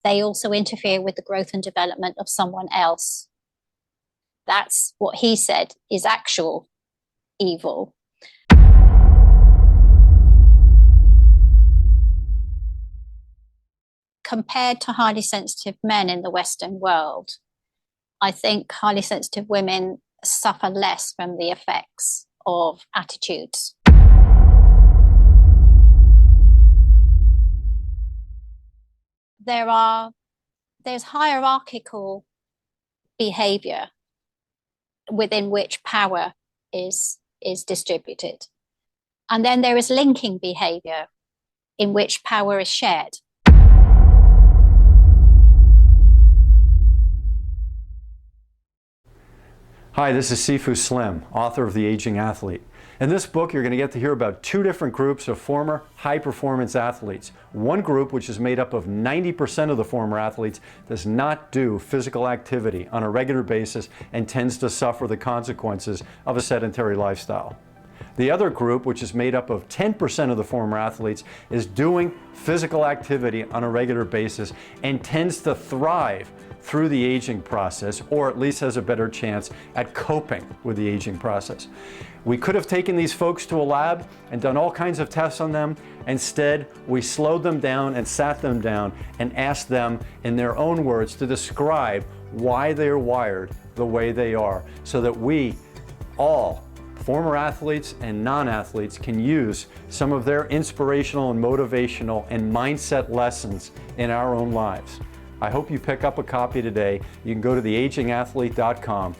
they also interfere with the growth and development of someone else. That's what he said is actual evil. Compared to highly sensitive men in the Western world, I think highly sensitive women suffer less from the effects of attitudes. There's hierarchical behavior within which power is distributed. And then there is linking behavior in which power is shared. Hi, this is Sifu Slim, author of The Aging Athlete. In this book, you're going to get to hear about two different groups of former high-performance athletes. One group, which is made up of 90% of the former athletes, does not do physical activity on a regular basis and tends to suffer the consequences of a sedentary lifestyle. The other group, which is made up of 10% of the former athletes, is doing physical activity on a regular basis and tends to thrive through the aging process, or at least has a better chance at coping with the aging process. We could have taken these folks to a lab and done all kinds of tests on them. Instead, we slowed them down and sat them down and asked them, in their own words, to describe why they're wired the way they are, so that we all, former athletes and non-athletes, can use some of their inspirational and motivational and mindset lessons in our own lives. I hope you pick up a copy today. You can go to theagingathlete.com,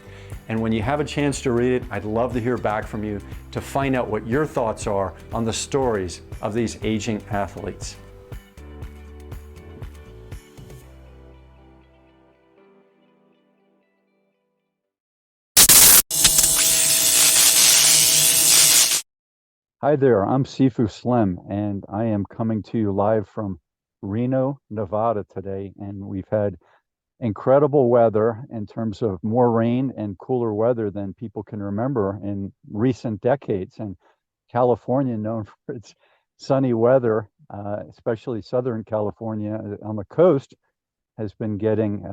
and when you have a chance to read it, I'd love to hear back from you to find out what your thoughts are on the stories of these aging athletes. Hi there, I'm Sifu Slim, and I am coming to you live from Reno, Nevada today, and we've had incredible weather in terms of more rain and cooler weather than people can remember in recent decades. And California, known for its sunny weather, especially Southern California on the coast, has been getting,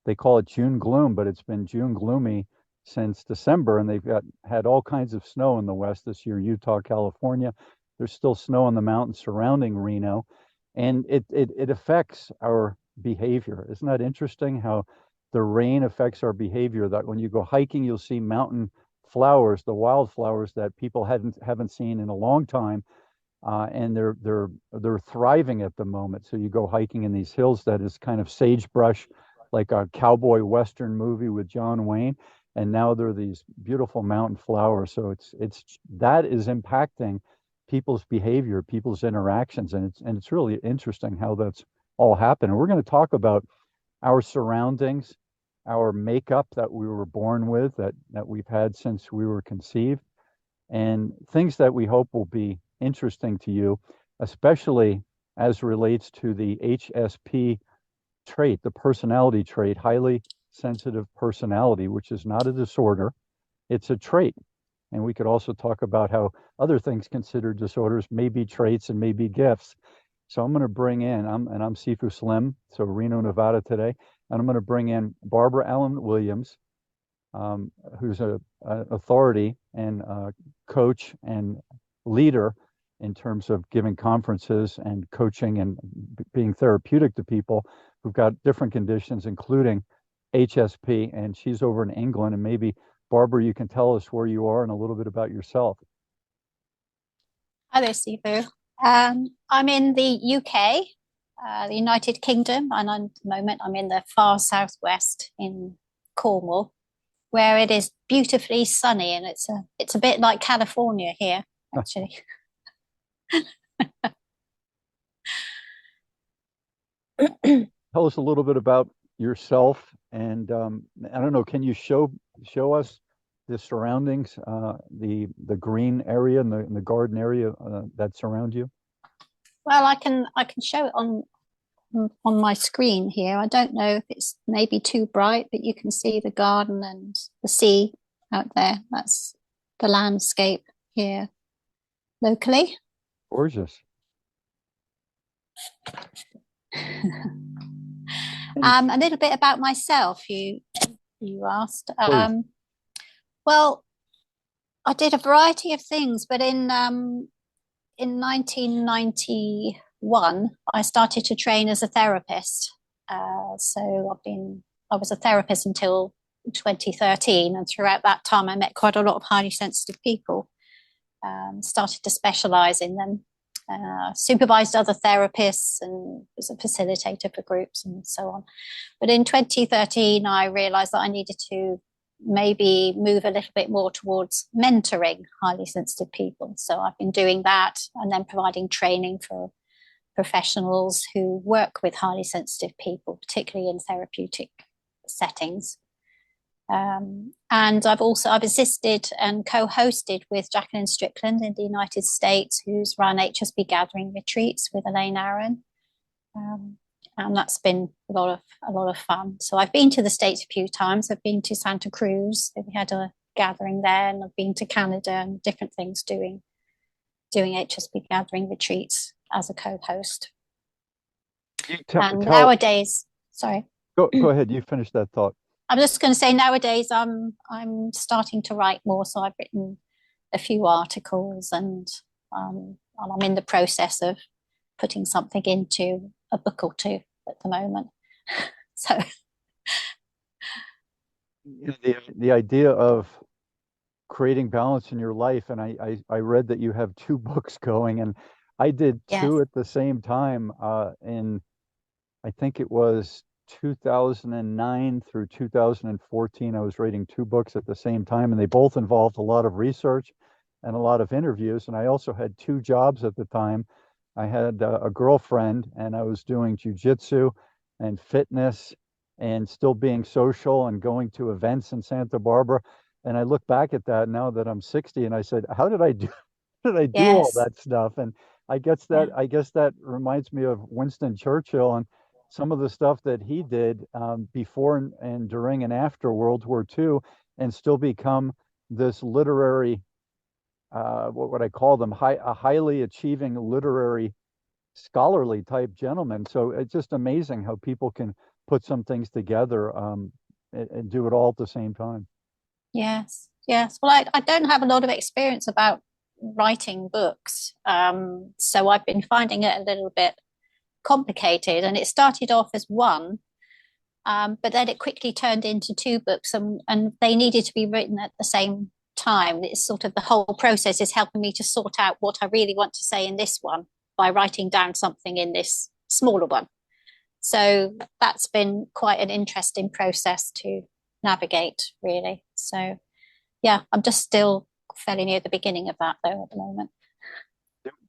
they call it June gloom, but it's been June gloomy since December, and they've had all kinds of snow in the West this year, Utah, California. There's still snow on the mountains surrounding Reno, and it affects our behavior. Isn't that interesting how the rain affects our behavior? That when you go hiking, you'll see mountain flowers, the wildflowers that people haven't seen in a long time, and they're thriving at the moment. So you go hiking in these hills that is kind of sagebrush, like a cowboy western movie with John Wayne, and now there are these beautiful mountain flowers. So it's that is impacting people's behavior, people's interactions, and it's really interesting how that's all happened. And we're going to talk about our surroundings, our makeup that we were born with, that we've had since we were conceived, and things that we hope will be interesting to you, especially as relates to the HSP trait, the personality trait, highly sensitive personality, which is not a disorder, it's a trait. And we could also talk about how other things considered disorders may be traits and may be gifts. So I'm going to bring in, I'm Sifu Slim, so Reno, Nevada today, and I'm going to bring in Barbara Allen Williams, who's an authority and coach and leader in terms of giving conferences and coaching and being therapeutic to people who've got different conditions, including HSP, and she's over in England. And maybe, Barbara, you can tell us where you are and a little bit about yourself. Hi there, Sifu. I'm in the UK, the United Kingdom, and at the moment I'm in the far southwest in Cornwall, where it is beautifully sunny, and it's a bit like California here, actually. Tell us a little bit about yourself, and I don't know, can you show us the surroundings, the green area and the garden area that surround you? Well, I can show it on my screen here. I don't know if it's maybe too bright, but you can see the garden and the sea out there. That's the landscape here locally. Gorgeous. A little bit about myself, you asked. Please. Well, I did a variety of things, but in 1991, I started to train as a therapist. I was a therapist until 2013, and throughout that time, I met quite a lot of highly sensitive people. Started to specialize in them, supervised other therapists, and was a facilitator for groups and so on. But in 2013, I realized that I needed to maybe move a little bit more towards mentoring highly sensitive people. So I've been doing that and then providing training for professionals who work with highly sensitive people, particularly in therapeutic settings. And I've assisted and co-hosted with Jacqueline Strickland in the United States, who's run HSP gathering retreats with Elaine, Aron. And that's been a lot of fun. So I've been to the States a few times. I've been to Santa Cruz. We had a gathering there, and I've been to Canada and different things doing HSP gathering retreats as a co-host. Nowadays, sorry. Go ahead. You finish that thought. I'm just going to say nowadays I'm starting to write more. So I've written a few articles, and I'm in the process of putting something into a book or two at the moment. So the idea of creating balance in your life, and I read that you have 2 books going, and I did 2 at the same time in I think it was 2009 through 2014. I was writing 2 books at the same time, and they both involved a lot of research and a lot of interviews. And I also had 2 jobs at the time. I had a girlfriend, and I was doing jujitsu and fitness and still being social and going to events in Santa Barbara. And I look back at that now that I'm 60, and I said, how did I do all that stuff? And I guess that reminds me of Winston Churchill and some of the stuff that he did before and during and after World War II, and still become this literary, what would I call them, a highly achieving literary scholarly type gentleman. So it's just amazing how people can put some things together and do it all at the same time. Yes. Well, I don't have a lot of experience about writing books, so I've been finding it a little bit complicated, and it started off as one, but then it quickly turned into 2 books, and they needed to be written at the same time. It's sort of the whole process is helping me to sort out what I really want to say in this one by writing down something in this smaller one. So that's been quite an interesting process to navigate, really. So yeah, I'm just still fairly near the beginning of that though at the moment.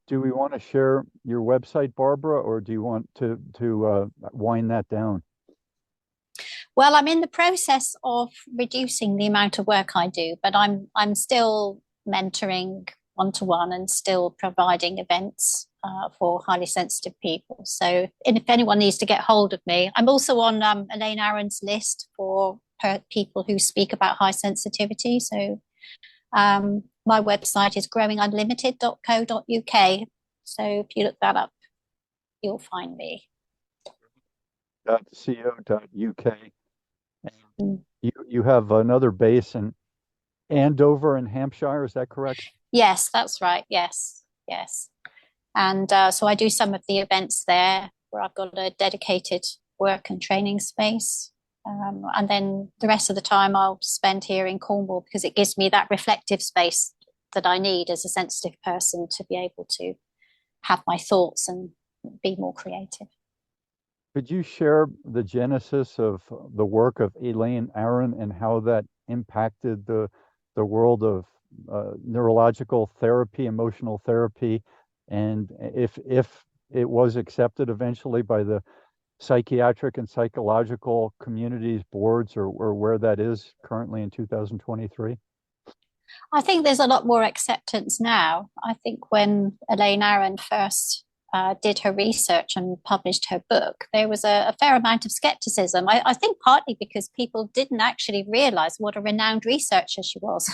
Do we want to share your website, Barbara, or do you want to wind that down? Well, I'm in the process of reducing the amount of work I do, but I'm still mentoring one-to-one and still providing events for highly sensitive people. So if anyone needs to get hold of me, I'm also on Elaine Aron's list for people who speak about high sensitivity. So my website is growingunlimited.co.uk. So if you look that up, you'll find me. .co.uk. And you have another base in Andover in Hampshire, is that correct? Yes, that's right. Yes. And so I do some of the events there where I've got a dedicated work and training space. And then the rest of the time I'll spend here in Cornwall because it gives me that reflective space that I need as a sensitive person to be able to have my thoughts and be more creative. Could you share the genesis of the work of Elaine Aron and how that impacted the world of neurological therapy, emotional therapy, and if it was accepted eventually by the psychiatric and psychological communities boards, or where that is currently in 2023? I think there's a lot more acceptance now. I think when Elaine Aron first did her research and published her book, there was a fair amount of skepticism. I think partly because people didn't actually realize what a renowned researcher she was.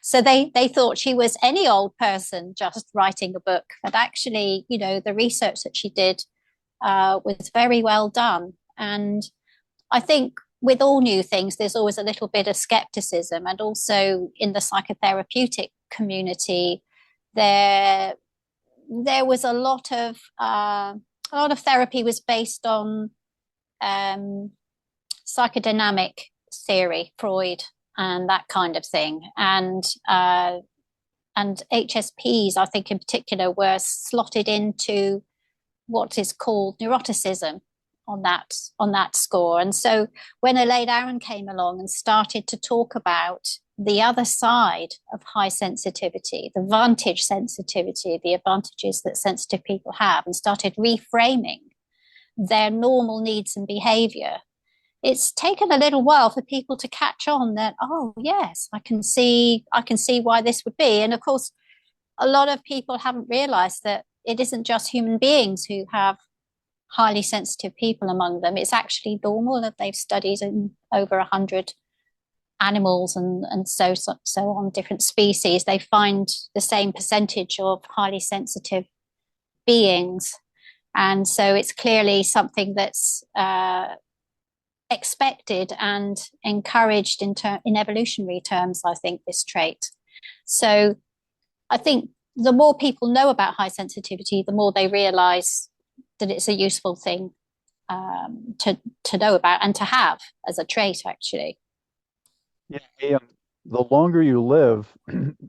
So they thought she was any old person just writing a book. But actually, the research that she did was very well done. And I think with all new things, there's always a little bit of skepticism. And also in the psychotherapeutic community, there was a lot of therapy was based on psychodynamic theory, Freud, and that kind of thing. And HSPs, I think in particular, were slotted into what is called neuroticism on that score. And so when Elaine Aron came along and started to talk about the other side of high sensitivity, the vantage sensitivity, the advantages that sensitive people have, and started reframing their normal needs and behavior, it's taken a little while for people to catch on that, oh yes, I can see why this would be. And of course, a lot of people haven't realized that it isn't just human beings who have highly sensitive people among them. It's actually normal that they've studied in over 100 animals and so on, different species. They find the same percentage of highly sensitive beings. And so it's clearly something that's expected and encouraged in evolutionary terms, I think, this trait. So I think the more people know about high sensitivity, the more they realize that it's a useful thing to know about and to have as a trait, actually. Yeah, the longer you live,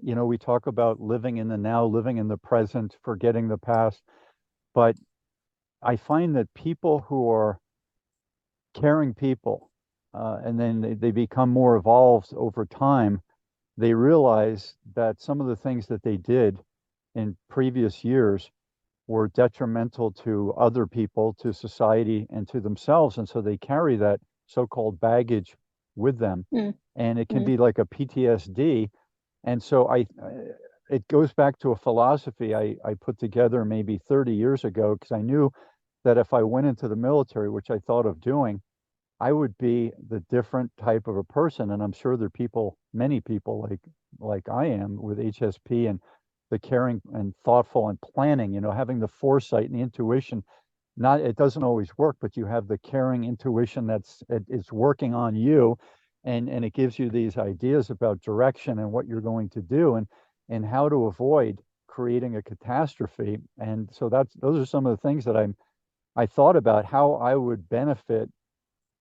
we talk about living in the now, living in the present, forgetting the past. But I find that people who are caring people, and then they become more evolved over time, they realize that some of the things that they did in previous years were detrimental to other people, to society, and to themselves. And so they carry that so-called baggage with them. And it can be like a PTSD. And so it goes back to a philosophy I put together maybe 30 years ago, because I knew that if I went into the military, which I thought of doing, I would be the different type of a person. And I'm sure there are people, many people like I am with HSP, and the caring and thoughtful and planning, having the foresight and the intuition. It doesn't always work, but you have the caring intuition it's working on you, and it gives you these ideas about direction and what you're going to do, and how to avoid creating a catastrophe. And so those are some of the things that I thought about how I would benefit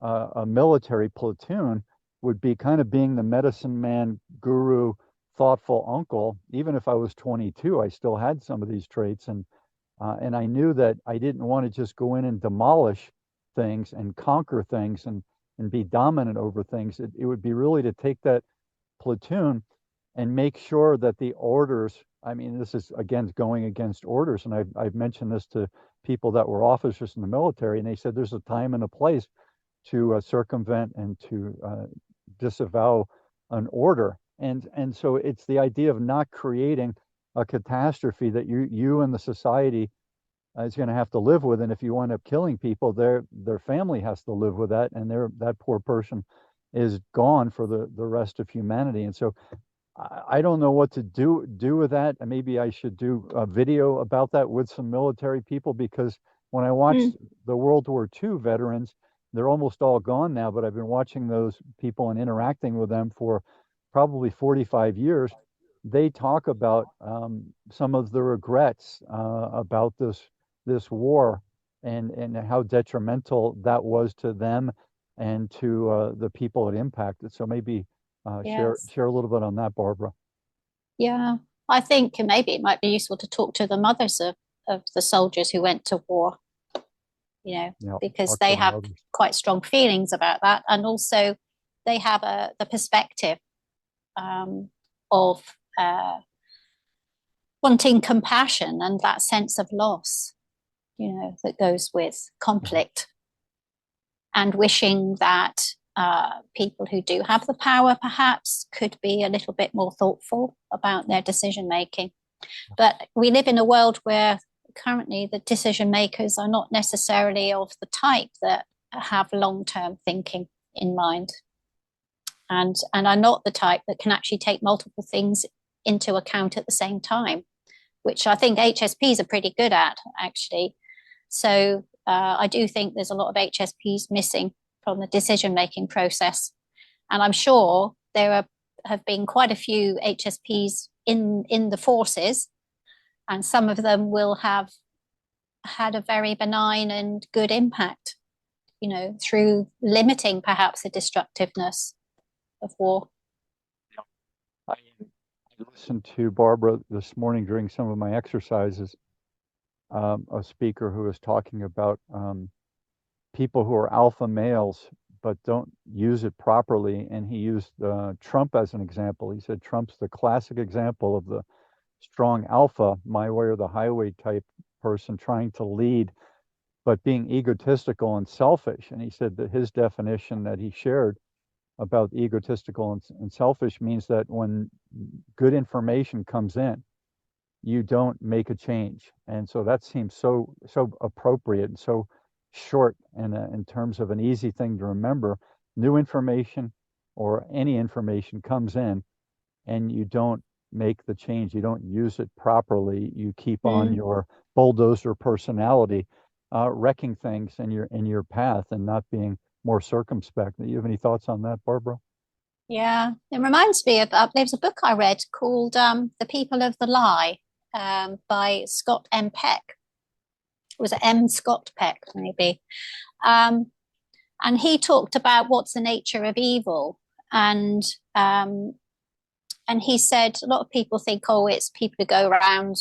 a military platoon. Would be kind of being the medicine man, guru, thoughtful uncle. Even if I was 22, I still had some of these traits, and I knew that I didn't want to just go in and demolish things and conquer things and be dominant over things. It would be really to take that platoon and make sure that the orders, I mean, this is again going against orders, and I've mentioned this to people that were officers in the military, and they said there's a time and a place to circumvent and to disavow an order. And so it's the idea of not creating a catastrophe that you and the society is going to have to live with. And if you wind up killing people, their family has to live with that, and that poor person is gone for the rest of humanity. And so I don't know what to do with that. And maybe I should do a video about that with some military people, because when I watched the World War II veterans, they're almost all gone now, but I've been watching those people and interacting with them for probably 45 years. They talk about some of the regrets about this war, and how detrimental that was to them and to the people it impacted. So maybe Yes. share a little bit on that, Barbara. Yeah. I think maybe it might be useful to talk to the mothers of the soldiers who went to war, Yeah, because talk to they the have mothers. quite strong feelings about that. And also they have the perspective of wanting compassion and that sense of loss, that goes with conflict, and wishing that people who do have the power perhaps could be a little bit more thoughtful about their decision making. But we live in a world where currently the decision makers are not necessarily of the type that have long-term thinking in mind, and are not the type that can actually take multiple things into account at the same time, which I think HSPs are pretty good at, actually. So I do think there's a lot of HSPs missing from the decision-making process. And I'm sure have been quite a few HSPs in the forces, and some of them will have had a very benign and good impact, through limiting perhaps the destructiveness of war. I listened to Barbara this morning during some of my exercises, a speaker who was talking about people who are alpha males but don't use it properly. And he used Trump as an example. He said Trump's the classic example of the strong alpha, my way or the highway type person trying to lead, but being egotistical and selfish. And he said that his definition that he shared about egotistical and selfish means that when good information comes in, you don't make a change. And so that seems so appropriate and so short in terms of an easy thing to remember. New information or any information comes in and you don't make the change, you don't use it properly, you keep on your bulldozer personality, wrecking things in your path and not being more circumspect. Do you have any thoughts on that, Barbara? Yeah, it reminds me of there's a book I read called The People of the Lie, by Scott M. Peck. Was it M. Scott Peck, maybe? And he talked about what's the nature of evil. And he said a lot of people think, oh, it's people who go around,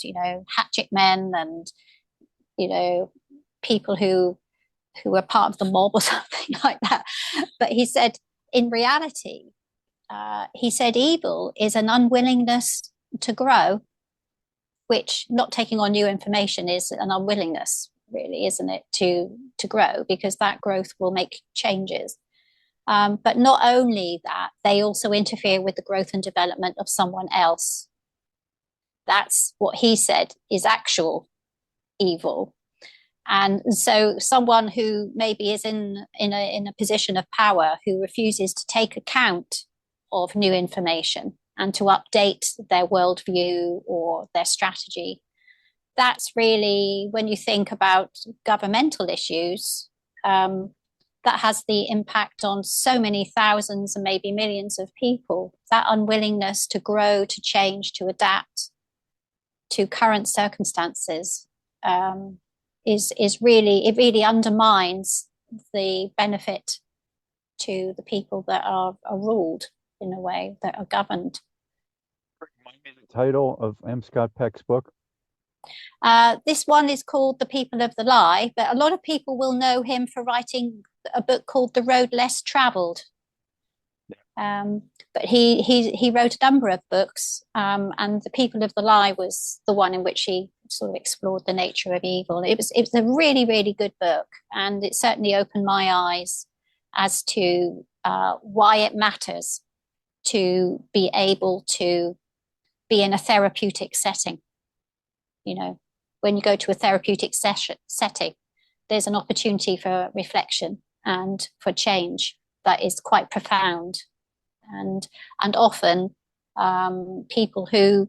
hatchet men and, people who are part of the mob or something like that. But he said, in reality, evil is an unwillingness to grow, which not taking on new information is an unwillingness, really, isn't it, to grow, because that growth will make changes. But not only that, they also interfere with the growth and development of someone else. That's what he said is actual evil. And so someone who maybe is in a position of power, who refuses to take account of new information and to update their worldview or their strategy, that's really, when you think about governmental issues, that has the impact on so many thousands and maybe millions of people. That unwillingness to grow, to change, to adapt to current circumstances is really undermines the benefit to the people that are ruled, in a way, that are governed. Remind me the title of M. Scott Peck's book. This one is called The People of the Lie, but a lot of people will know him for writing a book called The Road Less Traveled. But he wrote a number of books, and The People of the Lie was the one in which he sort of explored the nature of evil. It was a really, really good book, and it certainly opened my eyes as to why it matters to be able to be in a therapeutic setting. When you go to a therapeutic setting, there's an opportunity for reflection and for change that is quite profound. And often people who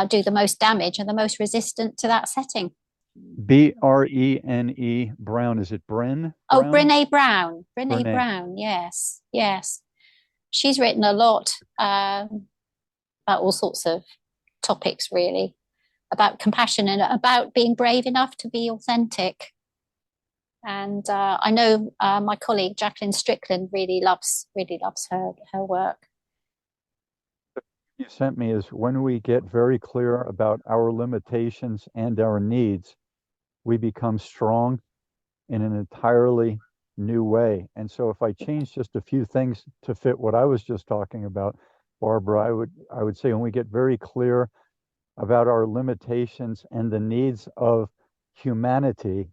do the most damage are the most resistant to that setting. Brene Brown. Is it Bryn? Oh, Brene Brown. Brene Brown. Yes. She's written a lot about all sorts of topics, really, about compassion and about being brave enough to be authentic. And I know my colleague Jacqueline Strickland really loves her work. You sent me is when we get very clear about our limitations and our needs, we become strong in an entirely new way. And so if I change just a few things to fit what I was just talking about, Barbara, I would say when we get very clear about our limitations and the needs of humanity,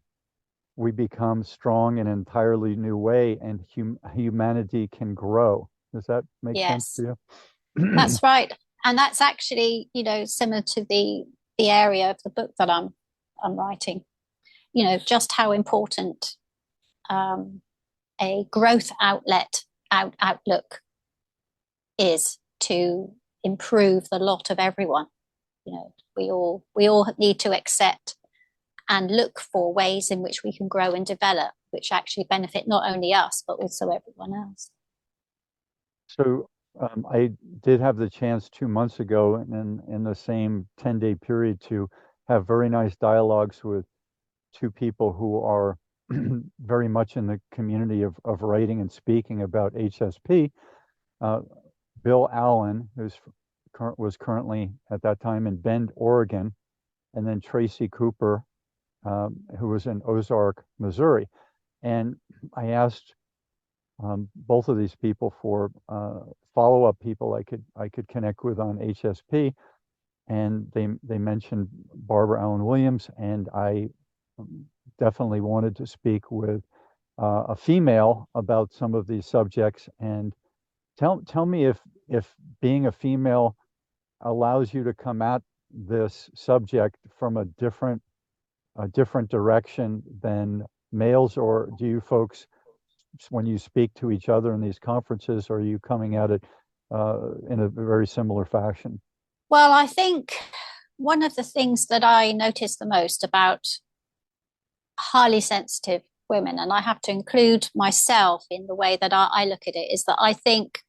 we become strong in an entirely new way, and humanity can grow. Does that make sense to you? That's right. And that's actually, similar to the area of the book that I'm writing, just how important a growth outlook is to improve the lot of everyone. We all need to accept and look for ways in which we can grow and develop, which actually benefit not only us, but also everyone else. So I did have the chance 2 months ago in the same 10-day period to have very nice dialogues with two people who are very much in the community of writing and speaking about HSP. Uh, Bill Allen, was currently at that time in Bend, Oregon, and then Tracy Cooper, who was in Ozark, Missouri. And I asked both of these people for follow-up people I could connect with on HSP, and they mentioned Barbara Allen Williams, and I definitely wanted to speak with a female about some of these subjects. And tell me if being a female allows you to come at this subject from a different direction than males, or do you folks, when you speak to each other in these conferences, are you coming at it in a very similar fashion? Well, I think one of the things that I notice the most about highly sensitive women, and I have to include myself in the way that I look at it, is that I think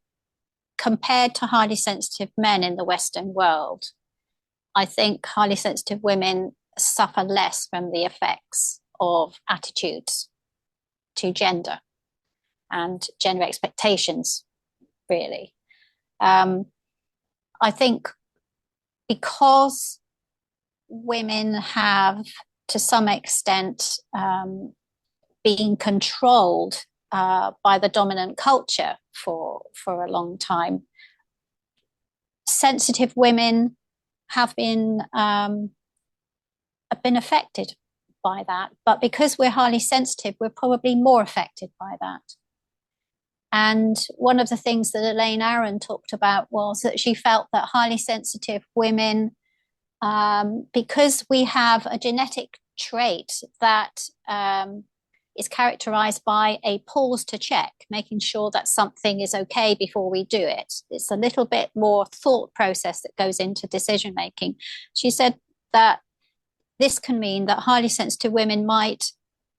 compared to highly sensitive men in the Western world, I think highly sensitive women suffer less from the effects of attitudes to gender and gender expectations, really. I think because women have, to some extent, been controlled by the dominant culture for a long time, sensitive women have been affected by that. But because we're highly sensitive, we're probably more affected by that. And one of the things that Elaine Aron talked about was that she felt that highly sensitive women, because we have a genetic trait that is characterized by a pause to check, making sure that something is okay before we do it. It's a little bit more thought process that goes into decision making. She said that this can mean that highly sensitive women might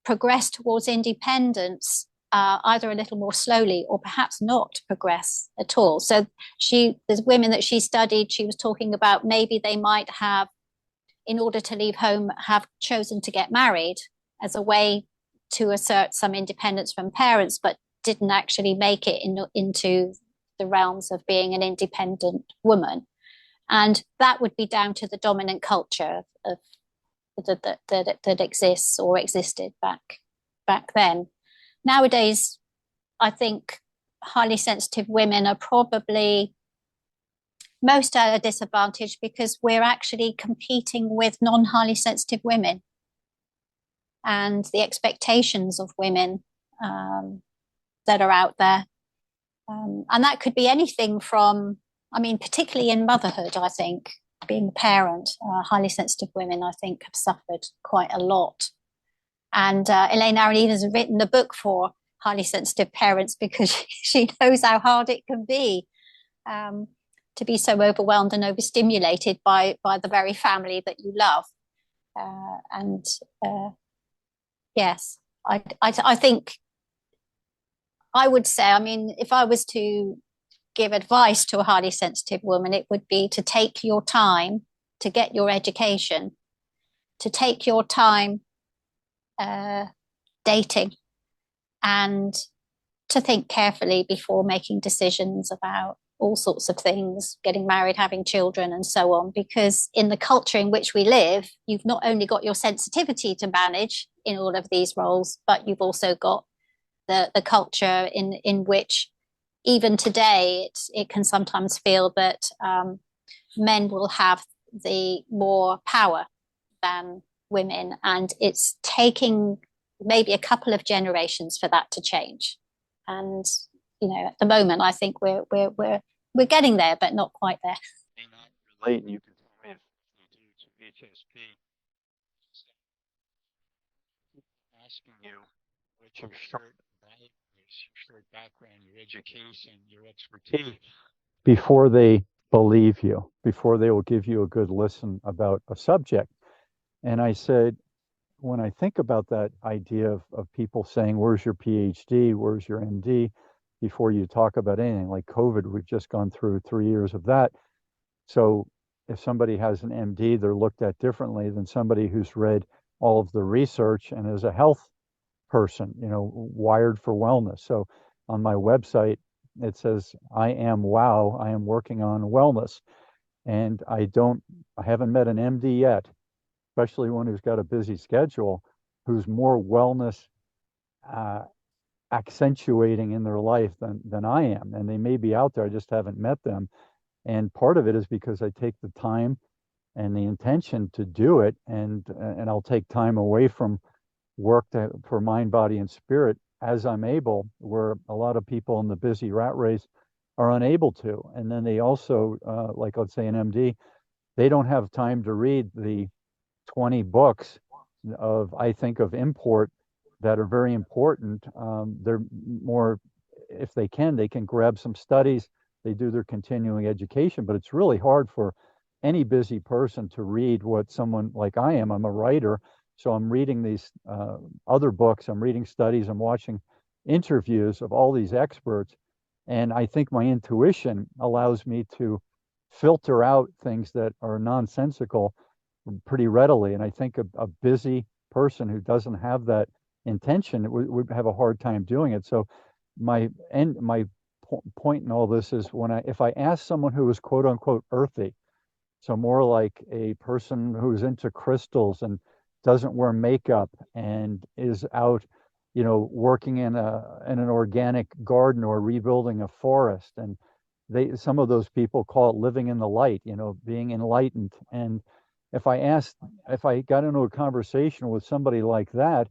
progress towards independence either a little more slowly or perhaps not progress at all. So there's women that she studied, she was talking about maybe they might have, in order to leave home, have chosen to get married as a way to assert some independence from parents, but didn't actually make it into the realms of being an independent woman. And that would be down to the dominant culture of that exists or existed back then. Nowadays, I think highly sensitive women are probably most at a disadvantage because we're actually competing with non-highly sensitive women, and the expectations of women that are out there. And that could be anything from, I mean, particularly in motherhood, I think, being a parent, highly sensitive women, I think, have suffered quite a lot. And Elaine Aron has written a book for highly sensitive parents because she knows how hard it can be to be so overwhelmed and overstimulated by the very family that you love. And yes, I think I would say, I mean, if I was to give advice to a highly sensitive woman, it would be to take your time to get your education, to take your time dating, and to think carefully before making decisions about all sorts of things, getting married, having children, and so on. Because in the culture in which we live, you've not only got your sensitivity to manage in all of these roles, but you've also got the culture in which even today it can sometimes feel that men will have the more power than women, and it's taking maybe a couple of generations for that to change. And at the moment, I think we're getting there, but not quite there. May not relate, and you can tell me if you do, to HSP. Asking you what your short background, your education, your expertise, before they believe you, before they will give you a good listen about a subject. And I said, when I think about that idea of people saying, where's your PhD, where's your MD, before you talk about anything like COVID, we've just gone through 3 years of that. So if somebody has an MD, they're looked at differently than somebody who's read all of the research and is a health person, wired for wellness. So on my website, it says, I am wow, I am working on wellness. And I haven't met an MD yet, especially one who's got a busy schedule, who's more wellness uh, accentuating in their life than I am. And they may be out there, I just haven't met them. And part of it is because I take the time and the intention to do it, and I'll take time away from work for mind, body, and spirit as I'm able, where a lot of people in the busy rat race are unable to. And then they also, like let's say an MD, they don't have time to read the 20 books I think of import that are very important. They're more, if they can grab some studies, they do their continuing education, but it's really hard for any busy person to read what someone like I am. I'm a writer, so I'm reading these other books, I'm reading studies, I'm watching interviews of all these experts, and I think my intuition allows me to filter out things that are nonsensical pretty readily. And I think a busy person who doesn't have that intention would have a hard time doing it. So my point in all this is, if I ask someone who is quote unquote earthy, so more like a person who's into crystals and doesn't wear makeup and is out, working in an organic garden or rebuilding a forest, and some of those people call it living in the light, being enlightened. And if I got into a conversation with somebody like that,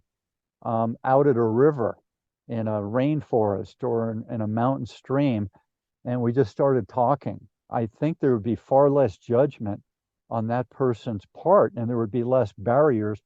out at a river, in a rainforest, or in a mountain stream, and we just started talking, I think there would be far less judgment on that person's part, and there would be less barriers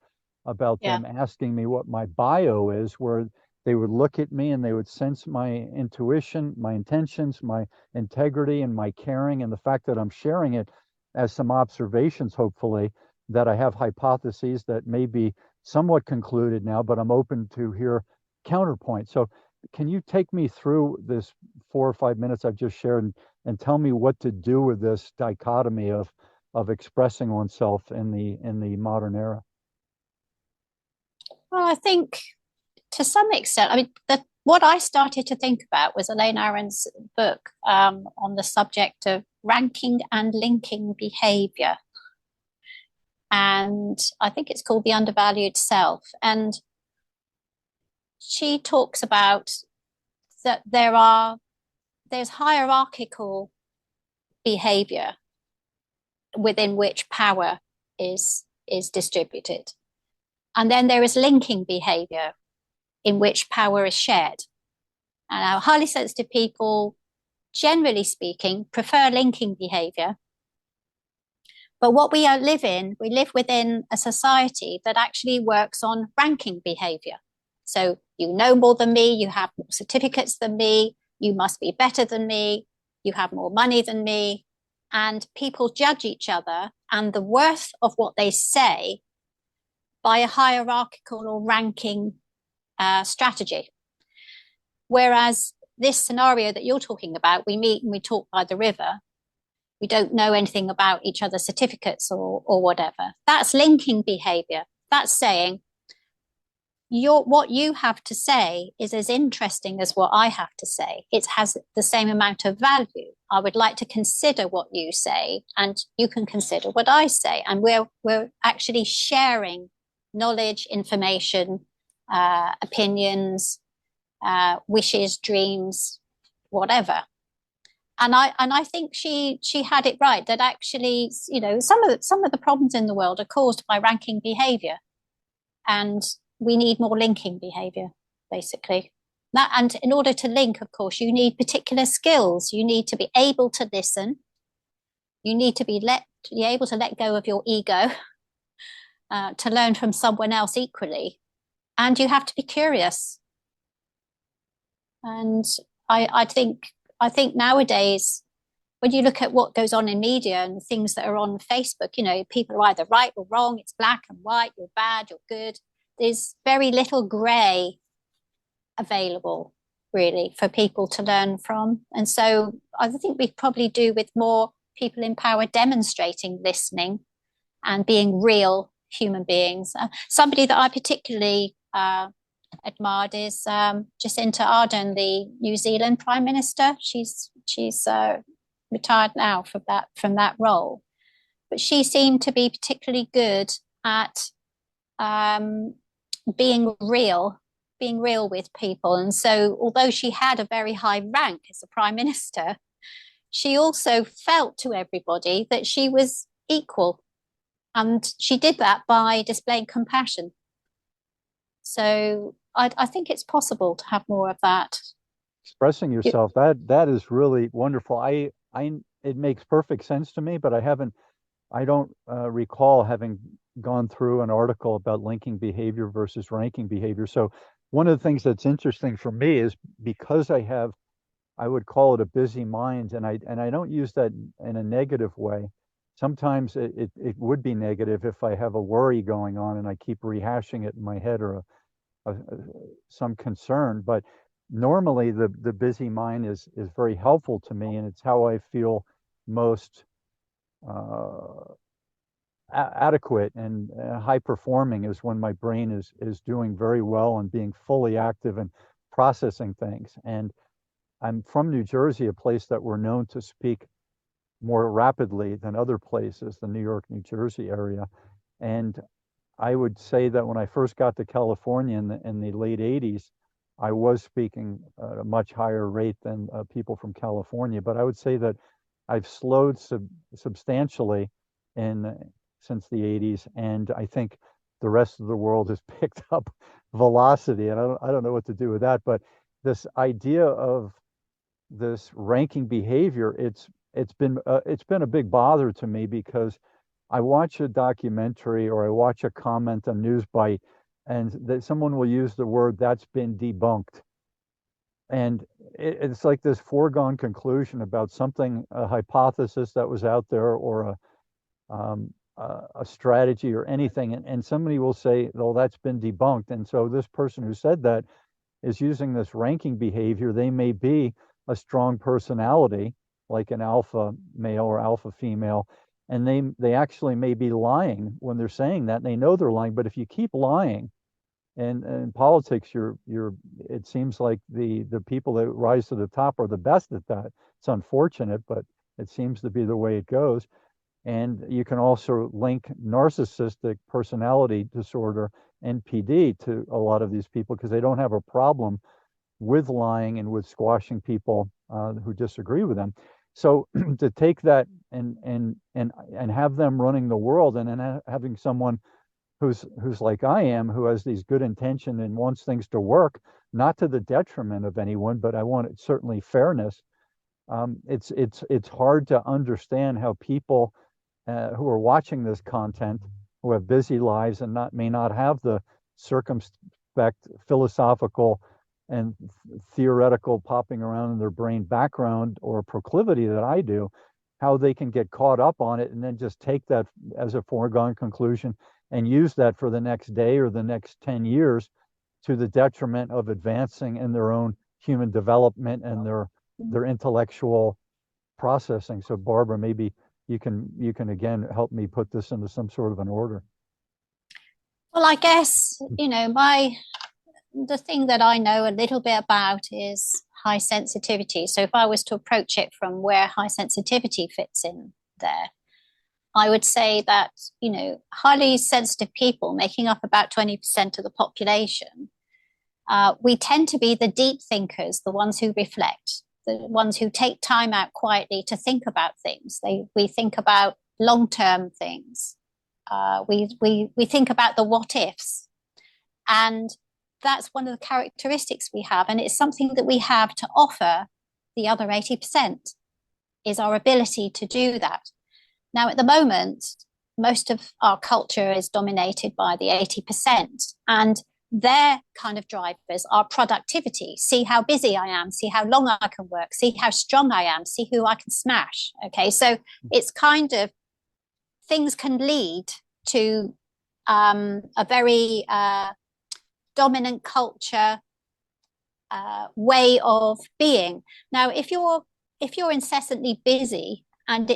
about them asking me what my bio is, where they would look at me and they would sense my intuition, my intentions, my integrity, and my caring, and the fact that I'm sharing it as some observations, hopefully, that I have hypotheses that may be somewhat concluded now, but I'm open to hear counterpoint. So can you take me through this 4 or 5 minutes I've just shared, and tell me what to do with this dichotomy of expressing oneself in the modern era? Well, I think to some extent, I mean, what I started to think about was Elaine Aron's book on the subject of ranking and linking behavior. And I think it's called The Undervalued Self. And she talks about that there's hierarchical behavior within which power is distributed. And then there is linking behavior in which power is shared. And our highly sensitive people, generally speaking, prefer linking behavior. But what we live within a society that actually works on ranking behavior. So you know more than me, you have more certificates than me, you must be better than me, you have more money than me. And people judge each other and the worth of what they say by a hierarchical or ranking strategy. Whereas this scenario that you're talking about, we meet and we talk by the river, we don't know anything about each other's certificates or whatever. That's linking behavior. That's saying what you have to say is as interesting as what I have to say. It has the same amount of value. I would like to consider what you say, and you can consider what I say. And we're actually sharing knowledge, information, opinions, wishes, dreams, whatever. And I think she had it right, that actually, some of the problems in the world are caused by ranking behavior, and we need more linking behavior, basically. And in order to link, of course, you need particular skills. You need to be able to listen. You need to be able to let go of your ego, to learn from someone else equally, and you have to be curious. And I think nowadays, when you look at what goes on in media and things that are on Facebook, people are either right or wrong. It's black and white. You're bad. You're good. there's very little gray available really for people to learn from. And so I think we probably do with more people in power demonstrating listening and being real human beings. Somebody that I particularly admired is Jacinta Ardern, the New Zealand Prime Minister. She's retired now from that role, but she seemed to be particularly good at being real with people. And so although she had a very high rank as a prime minister, she also felt to everybody that she was equal, and she did that by displaying compassion. So I think it's possible to have more of that. Expressing yourself, that is really wonderful. It makes perfect sense to me, but I don't recall having gone through an article about linking behavior versus ranking behavior. So one of the things that's interesting for me is because I would call it a busy mind, and I don't use that in a negative way. Sometimes it would be negative if I have a worry going on and I keep rehashing it in my head, or some concern. But normally the busy mind is very helpful to me, and it's how I feel most adequate and high performing, is when my brain is doing very well and being fully active and processing things. And I'm from New Jersey, a place that we're known to speak more rapidly than other places, the New York, New Jersey area. And I would say that when I first got to California in the late 80s, I was speaking at a much higher rate than people from California. But I would say that I've slowed substantially since the 80s, and I think the rest of the world has picked up velocity, and I don't know what to do with that. But this idea of this ranking behavior, it's been a big bother to me, because I watch a documentary or I watch a comment on news bite, and that someone will use the word "that's been debunked," and it's like this foregone conclusion about something, a hypothesis that was out there, or a strategy or anything, and somebody will say, "Oh, that's been debunked." And so this person who said that is using this ranking behavior. They may be a strong personality, like an alpha male or alpha female, and they actually may be lying when they're saying that, and they know they're lying. But if you keep lying, and in politics, it seems like the people that rise to the top are the best at that. It's unfortunate, but it seems to be the way it goes. And you can also link narcissistic personality disorder, NPD, to a lot of these people, because they don't have a problem with lying and with squashing people who disagree with them. So to take that and have them running the world, and then having someone who's like I am, who has these good intention and wants things to work, not to the detriment of anyone, but I want certainly fairness. It's hard to understand how people who are watching this content, who have busy lives and may not have the circumspect philosophical and theoretical popping around in their brain background or proclivity that I do, how they can get caught up on it and then just take that as a foregone conclusion and use that for the next day or the next 10 years, to the detriment of advancing in their own human development and their intellectual processing. So Barbara, maybe you can again help me put this into some sort of an order. Well, I guess, the thing that I know a little bit about is high sensitivity. So if I was to approach it from where high sensitivity fits in there, I would say that, highly sensitive people, making up about 20% of the population, we tend to be the deep thinkers, the ones who reflect, the ones who take time out quietly to think about things. We think about long-term things. We think about the what ifs. And that's one of the characteristics we have. And it's something that we have to offer the other 80%, is our ability to do that. Now, at the moment, most of our culture is dominated by the 80%. And their kind of drivers are productivity. See how busy I am, see how long I can work, see how strong I am, see who I can smash. Okay, so it's kind of, things can lead to a very dominant culture way of being. Now, if you're incessantly busy and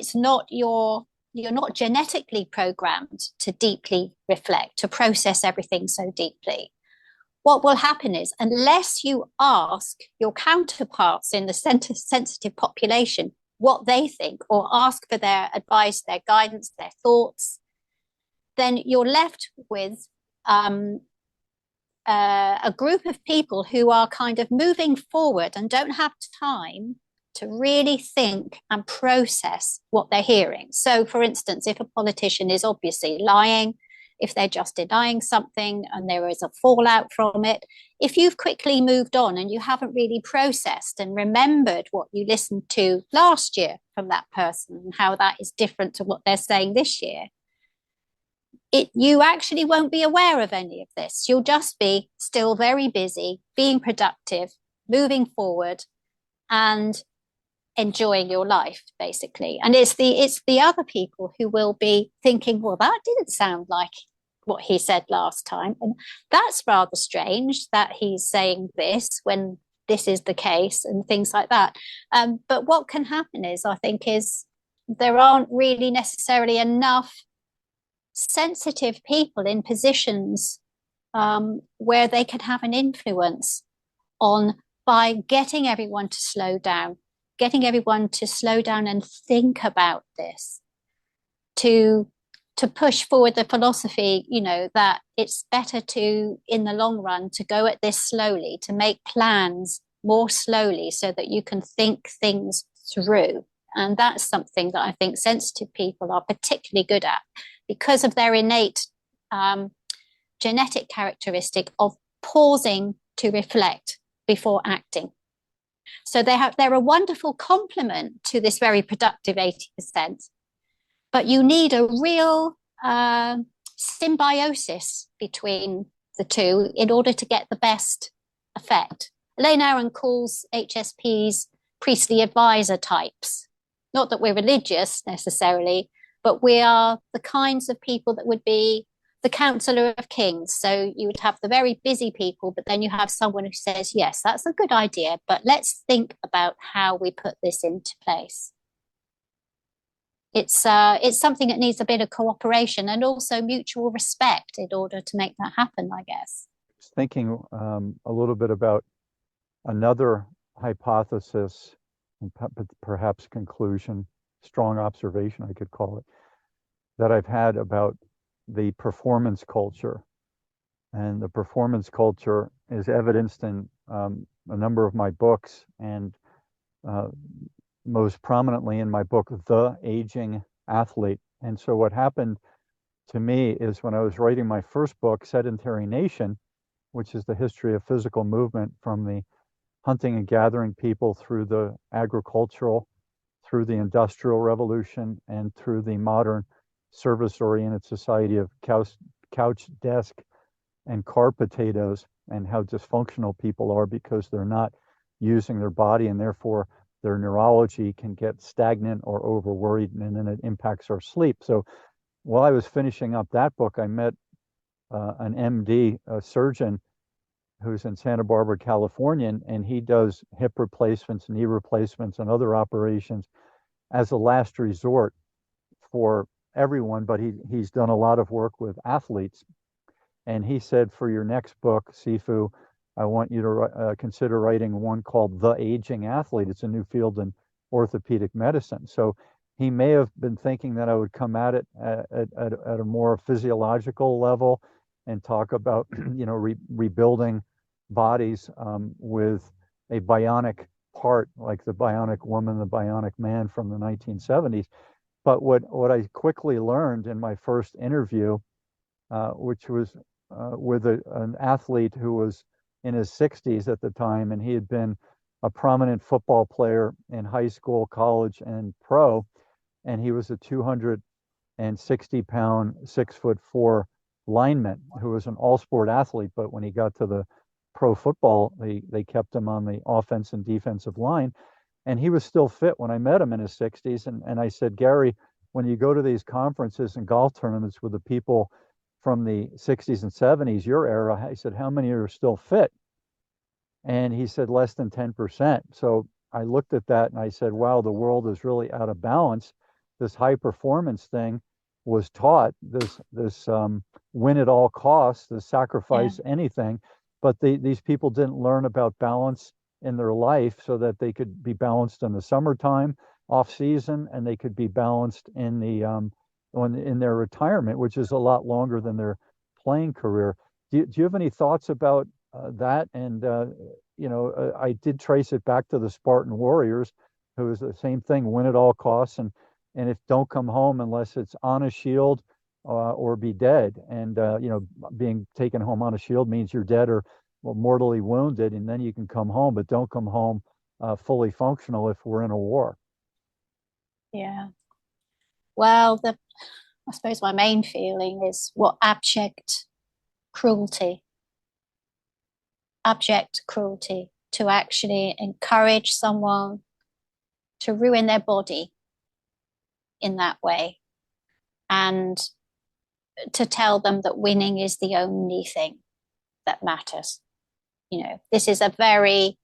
you're not genetically programmed to deeply reflect, to process everything so deeply, what will happen is, unless you ask your counterparts in the sensitive population what they think, or ask for their advice, their guidance, their thoughts, then you're left with a group of people who are kind of moving forward and don't have time to really think and process what they're hearing. So, for instance, if a politician is obviously lying, if they're just denying something and there is a fallout from it, if you've quickly moved on and you haven't really processed and remembered what you listened to last year from that person and how that is different to what they're saying this year, you actually won't be aware of any of this. You'll just be still very busy, being productive, moving forward, and enjoying your life, basically. And it's the other people who will be thinking, well, that didn't sound like what he said last time, and that's rather strange that he's saying this when this is the case, and things like that. But what can happen is, I think, is there aren't really necessarily enough sensitive people in positions where they can have an influence on, by getting everyone to slow down, and think about this, to push forward the philosophy, that it's better to, in the long run, to go at this slowly, to make plans more slowly so that you can think things through. And that's something that I think sensitive people are particularly good at, because of their innate genetic characteristic of pausing to reflect before acting. So they're a wonderful complement to this very productive 80%, but you need a real symbiosis between the two in order to get the best effect. Elaine Aron calls HSPs priestly advisor types. Not that we're religious necessarily, but we are the kinds of people that would be the counselor of kings. So you would have the very busy people, but then you have someone who says, yes, that's a good idea, but let's think about how we put this into place. It's something that needs a bit of cooperation and also mutual respect in order to make that happen, I guess. Thinking a little bit about another hypothesis, and perhaps conclusion, strong observation, I could call it, that I've had about the performance culture. And the performance culture is evidenced in a number of my books, and most prominently in my book, The Aging Athlete. And so what happened to me is, when I was writing my first book, Sedentary Nation, which is the history of physical movement from the hunting and gathering people through the agricultural, through the industrial revolution, and through the modern service-oriented society of couch, desk, and car potatoes, and how dysfunctional people are because they're not using their body, and therefore their neurology can get stagnant or overworried, and then it impacts our sleep. So while I was finishing up that book, I met an MD, a surgeon, who's in Santa Barbara, California, and he does hip replacements, knee replacements, and other operations as a last resort for everyone, but he's done a lot of work with athletes. And he said, for your next book, Sifu, I want you to consider writing one called The Aging Athlete. It's a new field in orthopedic medicine. So he may have been thinking that I would come at it at a more physiological level and talk about, rebuilding bodies with a bionic part, like the bionic woman, the bionic man from the 1970s. But what I quickly learned in my first interview, which was with an athlete who was in his 60s at the time, and he had been a prominent football player in high school, college, and pro, and he was a 260-pound, 6'4" lineman who was an all-sport athlete. But when he got to the pro football, they kept him on the offense and defensive line, and he was still fit when I met him in his 60s. And I said, Gary, when you go to these conferences and golf tournaments with the people from the 60s and 70s, your era. He said, how many are still fit? And he said less than 10%. So I looked at that and I said, wow, the world is really out of balance. This high performance thing was taught, this win at all costs, this Yeah. sacrifice anything, but these people didn't learn about balance in their life so that they could be balanced in the summertime, off season, and they could be balanced in the in their retirement, which is a lot longer than their playing career. Do you have any thoughts about that? And I did trace it back to the Spartan warriors, who was the same thing: win at all costs, and if don't come home unless it's on a shield or be dead. And being taken home on a shield means you're dead or well, mortally wounded, and then you can come home, but don't come home fully functional if we're in a war. Yeah. Well, I suppose my main feeling is what cruelty, abject cruelty to actually encourage someone to ruin their body in that way, and to tell them that winning is the only thing that matters. This is a very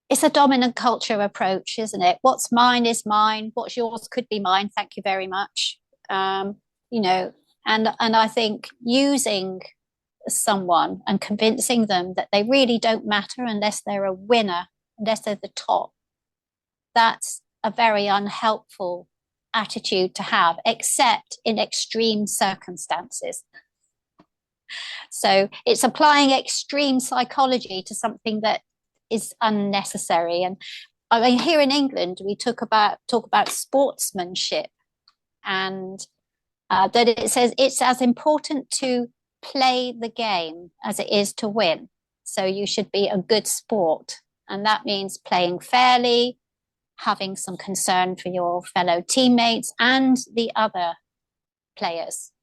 it's a dominant culture approach, isn't it? What's mine is mine. What's yours could be mine. Thank you very much. You know, and I think using someone and convincing them that they really don't matter unless they're a winner, unless they're the top, that's a very unhelpful attitude to have, except in extreme circumstances. So it's applying extreme psychology to something that is unnecessary. And I mean, here in England, we talk about sportsmanship, and that it says it's as important to play the game as it is to win. So you should be a good sport, and that means playing fairly, having some concern for your fellow teammates and the other players.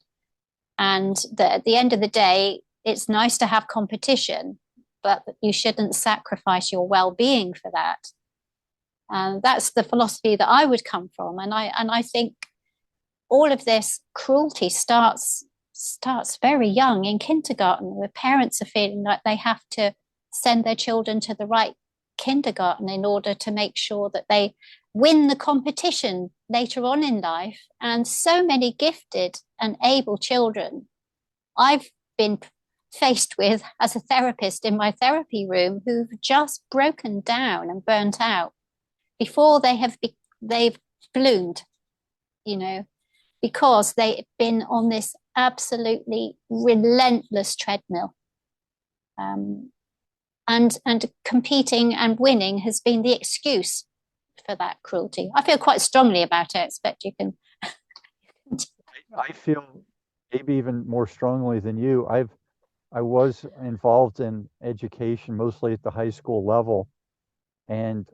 And at the end of the day, it's nice to have competition, but you shouldn't sacrifice your well-being for that. And that's the philosophy that I would come from. And I think all of this cruelty starts very young in kindergarten, where parents are feeling like they have to send their children to the right kindergarten in order to make sure that they win the competition later on in life. And so many gifted and able children I've been faced with as a therapist in my therapy room who've just broken down and burnt out before they've bloomed, because they've been on this absolutely relentless treadmill. And competing and winning has been the excuse for that cruelty. I feel quite strongly about it. I expect you can. I feel maybe even more strongly than you. I was involved in education, mostly at the high school level, and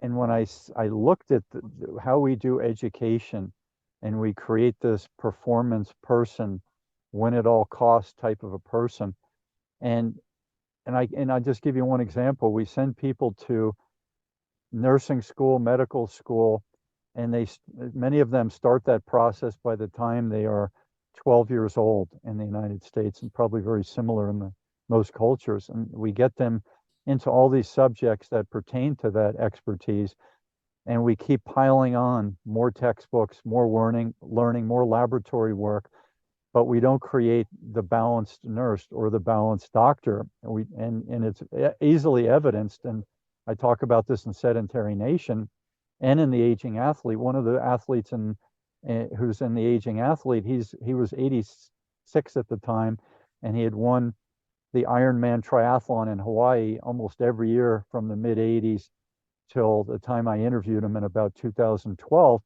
when I looked at how we do education, and we create this performance person, win at all costs type of a person, and I just give you one example. We send people to nursing school, medical school, and many of them start that process by the time they are 12 years old in the United States, and probably very similar in most cultures. And we get them into all these subjects that pertain to that expertise, and we keep piling on more textbooks, more learning, more laboratory work, but we don't create the balanced nurse or the balanced doctor. And it's easily evidenced. And I talk about this in Sedentary Nation and in the Aging Athlete. One of the athletes who's in the Aging Athlete, he was 86 at the time, and he had won the Ironman triathlon in Hawaii almost every year from the mid 80s till the time I interviewed him in about 2012.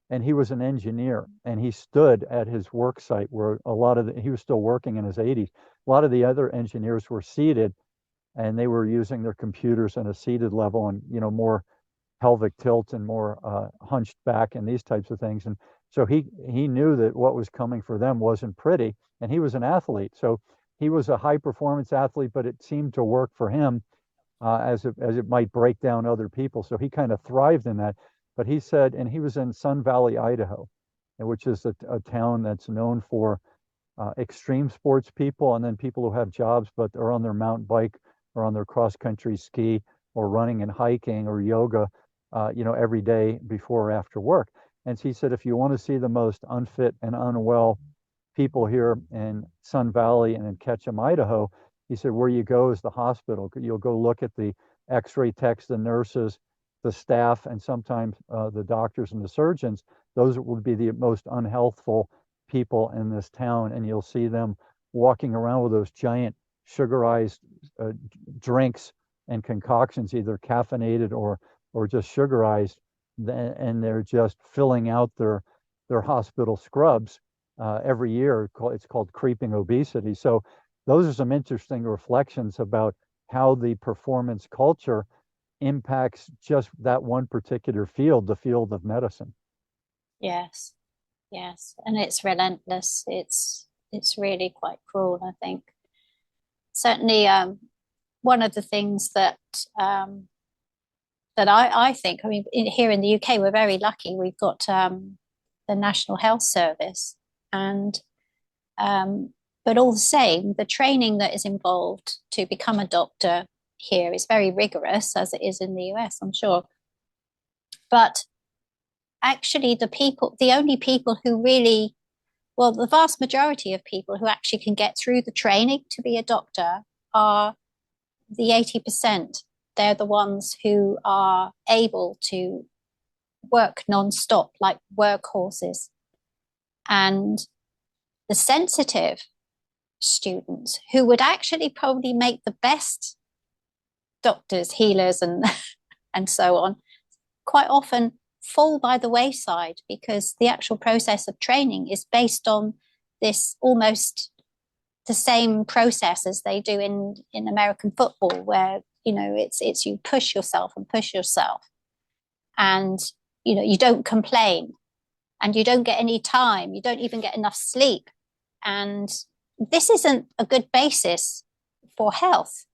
And he was an engineer, and he stood at his work site where he was still working in his 80s. A lot of the other engineers were seated, and they were using their computers in a seated level, and more pelvic tilt and more hunched back and these types of things. And so he knew that what was coming for them wasn't pretty, and he was an athlete. So he was a high performance athlete, but it seemed to work for him as it might break down other people. So he kind of thrived in that. But he said, and he was in Sun Valley, Idaho, which is a town that's known for extreme sports people, and then people who have jobs but are on their mountain bike or on their cross country ski or running and hiking or yoga, every day before or after work. And he said, if you want to see the most unfit and unwell people here in Sun Valley and in Ketchum, Idaho, he said, where you go is the hospital. You'll go look at the x-ray techs, the nurses, the staff, and sometimes the doctors and the surgeons. Those would be the most unhealthful people in this town, and you'll see them walking around with those giant sugarized drinks and concoctions, either caffeinated or just sugarized, and they're just filling out their hospital scrubs every year. It's called creeping obesity. So those are some interesting reflections about how the performance culture impacts just that one particular field, the field of medicine. Yes, yes, and it's relentless. It's really quite cruel, I think. Certainly, one of the things that I think, I mean, here in the UK, we're very lucky. We've got the National Health Service, and but all the same, the training that is involved to become a doctor here is very rigorous, as it is in the US, I'm sure. But actually, the only people who really, well, the vast majority of people who actually can get through the training to be a doctor are the 80%. They're the ones who are able to work non-stop, like workhorses. And the sensitive students, who would actually probably make the best doctors, healers, and and so on, quite often fall by the wayside, because the actual process of training is based on this almost the same process as they do in American football, where it's you push yourself and push yourself, and you don't complain, and you don't get any time, you don't even get enough sleep, and this isn't a good basis for health.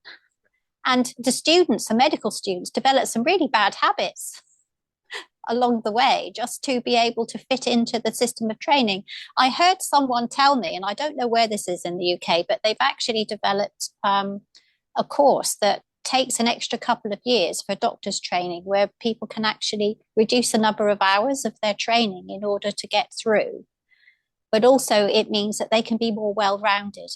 And the medical students, develop some really bad habits along the way just to be able to fit into the system of training. I heard someone tell me, and I don't know where this is in the UK, but they've actually developed a course that takes an extra couple of years for doctors training, where people can actually reduce the number of hours of their training in order to get through. But also it means that they can be more well-rounded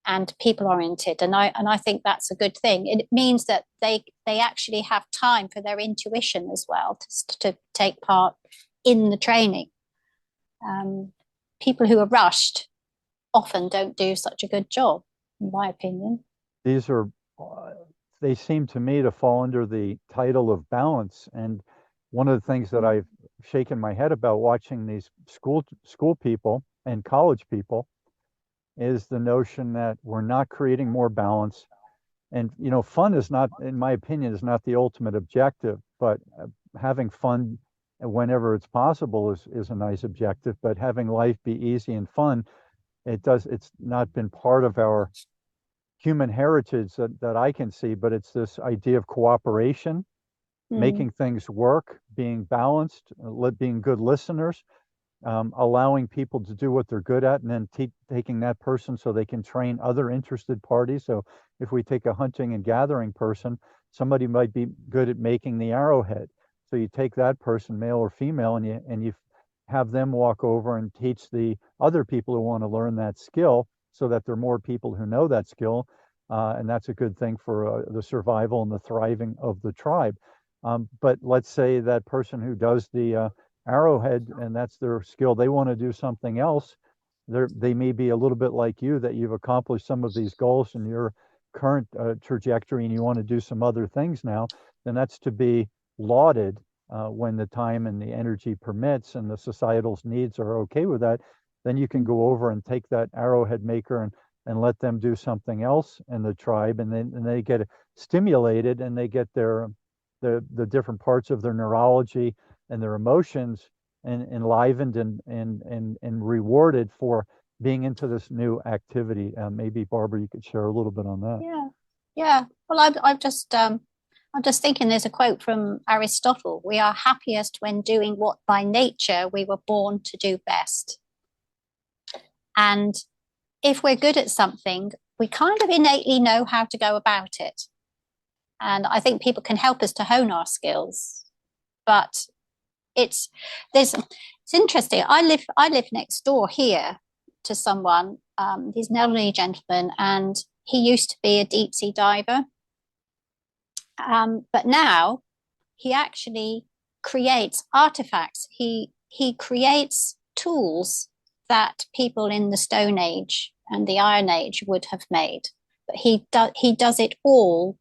and people-oriented, and I think that's a good thing. It means that they actually have time for their intuition as well to take part in the training. People who are rushed often don't do such a good job, in my opinion. They seem to me to fall under the title of balance. And one of the things that I've shaken my head about watching these school people and college people is the notion that we're not creating more balance. And fun is not, in my opinion, is not the ultimate objective, but having fun whenever it's possible is a nice objective. But having life be easy and fun, it's not been part of our human heritage that I can see. But it's this idea of cooperation, making things work, being balanced, being good listeners, allowing people to do what they're good at, and then taking that person so they can train other interested parties. So if we take a hunting and gathering person, somebody might be good at making the arrowhead. So you take that person, male or female, and you have them walk over and teach the other people who want to learn that skill, so that there are more people who know that skill. And that's a good thing for the survival and the thriving of the tribe. But let's say that person who does the arrowhead, and that's their skill, they want to do something else. They may be a little bit like you, that you've accomplished some of these goals in your current trajectory, and you want to do some other things now. Then that's to be lauded when the time and the energy permits and the societal's needs are okay with that. Then you can go over and take that arrowhead maker and let them do something else in the tribe, and then they get stimulated, and they get the different parts of their neurology and their emotions and enlivened and rewarded for being into this new activity. Maybe Barbara, you could share a little bit on that. Yeah. Well, I've just I'm just thinking there's a quote from Aristotle: we are happiest when doing what by nature we were born to do best. And if we're good at something, we kind of innately know how to go about it. And I think people can help us to hone our skills. But it's interesting. I live next door here to someone. He's an elderly gentleman, and he used to be a deep sea diver. But now he actually creates artifacts. He creates tools that people in the Stone Age and the Iron Age would have made. But he does it all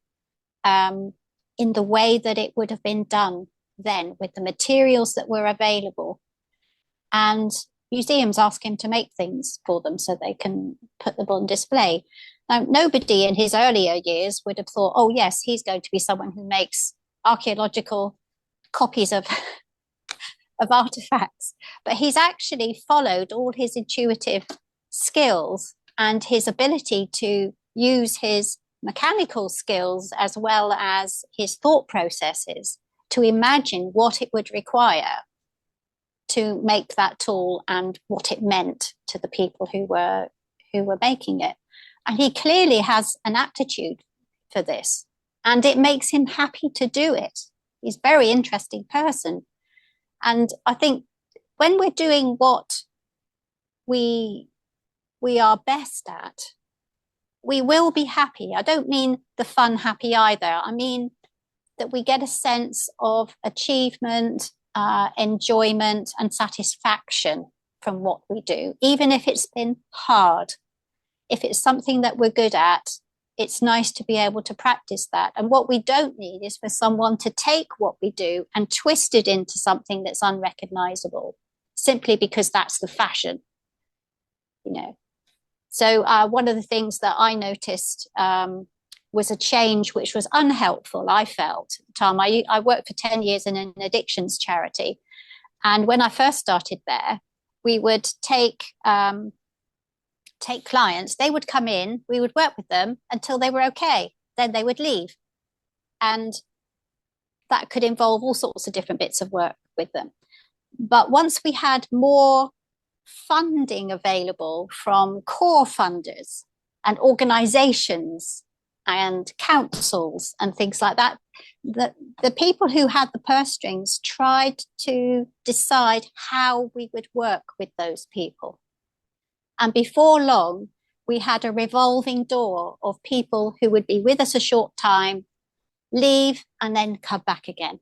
in the way that it would have been done then, with the materials that were available. And museums ask him to make things for them so they can put them on display. Now, nobody in his earlier years would have thought, oh, yes, he's going to be someone who makes archaeological copies of artifacts. But he's actually followed all his intuitive skills and his ability to use his mechanical skills as well as his thought processes to imagine what it would require to make that tool and what it meant to the people who were making it. And he clearly has an aptitude for this, and it makes him happy to do it. He's a very interesting person. And I think when we're doing what we are best at, we will be happy. I don't mean the fun happy either. I mean that we get a sense of achievement, enjoyment, and satisfaction from what we do, even if it's been hard. If it's something that we're good at, it's nice to be able to practice that. And what we don't need is for someone to take what we do and twist it into something that's unrecognizable, simply because that's the fashion, you know. So one of the things that I noticed was a change which was unhelpful, I felt, at the time. I worked for 10 years in an addictions charity. And when I first started there, we would take clients. They would come in, we would work with them until they were okay. Then they would leave. And that could involve all sorts of different bits of work with them. But once we had more funding available from core funders and organizations and councils and things like that, the people who had the purse strings tried to decide how we would work with those people. And before long, we had a revolving door of people who would be with us a short time, leave, and then come back again,